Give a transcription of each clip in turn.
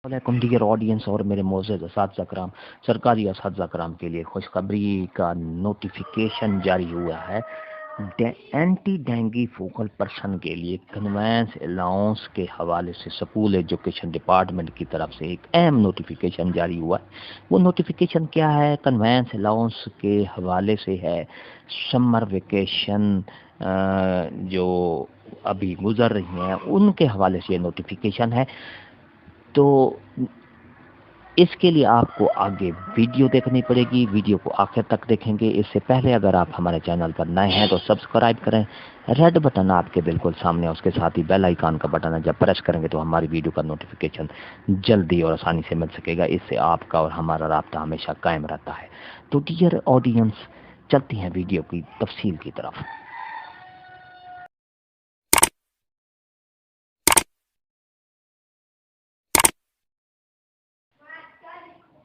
वालेकुम dear audience और मेरे मोअज़्ज़ज़ असातिज़ा कराम, सरकारी असातिज़ा कराम के लिए खुशखबरी का नोटिफिकेशन जारी हुआ है। एंटी डेंगू फोकल पर्सन के लिए कन्वेंस अलाउंस के हवाले से स्कूल एजुकेशन डिपार्टमेंट की तरफ से एक अहम नोटिफिकेशन जारी हुआ है। वो नोटिफिकेशन क्या है? कन्वेंस अलाउंस के हवाले से है। समर वेकेशन जो अभी गुजर रही हैं उनके हवाले से ये नोटिफिकेशन है। तो इसके लिए आपको आगे वीडियो देखनी पड़ेगी, वीडियो को आखिर तक देखेंगे। इससे पहले अगर आप हमारे चैनल पर नए हैं तो सब्सक्राइब करें। रेड बटन आपके बिल्कुल सामने है, उसके साथ ही बेल आइकन का बटन है। जब प्रेस करेंगे तो हमारी वीडियो का नोटिफिकेशन जल्दी और आसानी से मिल सकेगा। इससे आपका और हमारा राब्ता हमेशा कायम रहता है। तो डियर ऑडियंस, चलती हैं वीडियो की तफसील की तरफ।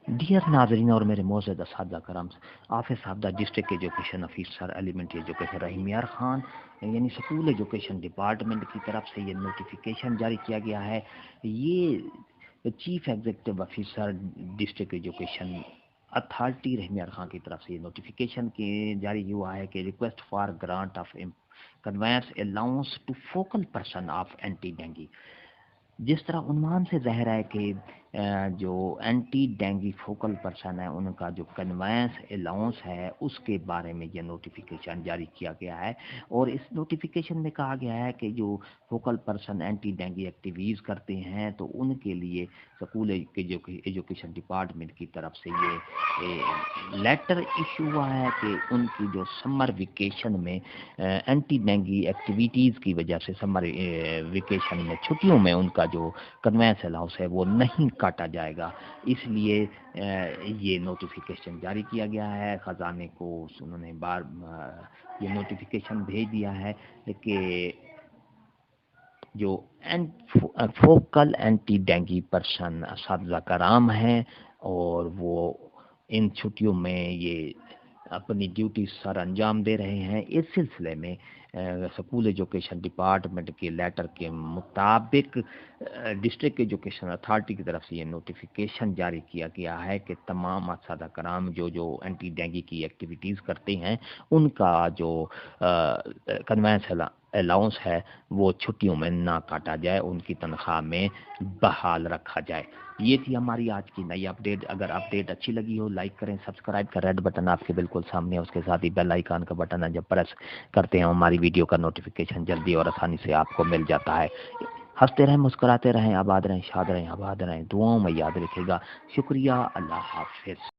डियर नाजरीन और मेरे मोअज़्ज़ज़ असातिज़ा कराम, आफिस साहबदा district education officer elementary education Rahim Yar Khan यानी स्कूल एजुकेशन डिपार्टमेंट की तरफ से ये नोटिफिकेशन जारी किया गया है। ये chief executive officer district education authority Rahim Yar Khan की तरफ से ये नोटिफिकेशन के जारी हुआ है कि request for grant of conveyance allowance to focal person of anti dengue. जिस तरह उन्वान से ज़ाहिर है कि जो एंटी डेंगू फोकल पर्सन है उनका जो कन्वेंस अलाउंस है उसके बारे में ये नोटिफिकेशन जारी किया गया है। और इस नोटिफिकेशन में कहा गया है कि जो focal person anti dengue activities करते हैं तो उनके लिए स्कूल एजुकेशन डिपार्टमेंट की तरफ से ये लेटर इशू हुआ है कि उनकी जो समर वेकेशन में एंटी डेंगू एक्टिविटीज़ की वजह से समर वेकेशन में छुट्टियों में उनका जो कन्वेंस अलाउंस है वो नहीं काटा जाएगा। इसलिए ये नोटिफिकेशन जारी किया गया है। ख़जाने को उन्होंने ये नोटिफिकेशन भेज दिया है कि जो फोकल एंटी डेंगू पर्सन असातिज़ा कराम हैं और वो इन छुट्टियों में ये अपनी ड्यूटी सर अंजाम दे रहे हैं। इस सिलसिले में स्कूल एजुकेशन डिपार्टमेंट के लेटर के मुताबिक डिस्ट्रिक्ट एजुकेशन अथॉरिटी की तरफ से ये नोटिफिकेशन जारी किया गया है कि तमाम असातिज़ा कराम जो जो एंटी डेंगू की एक्टिविटीज़ करते हैं उनका जो कन्वेंस अलाउंस है वो छुट्टियों में ना काटा जाए, उनकी तनख्वाह में बहाल रखा जाए। ये थी हमारी आज की नई अपडेट। अगर अपडेट अच्छी लगी हो लाइक करें, सब्सक्राइब का रेड बटन आपके बिल्कुल सामने है, उसके साथ ही बेल आइकन का बटन है। जब प्रेस करते हैं हमारी वीडियो का नोटिफिकेशन जल्दी और आसानी से आपको मिल जाता है। हंसते रहें, मुस्कुराते रहें, आबाद रहें, शाद रहें, आबाद रहें, दुआओं में याद रखिएगा। शुक्रिया, अल्लाह हाफिज़।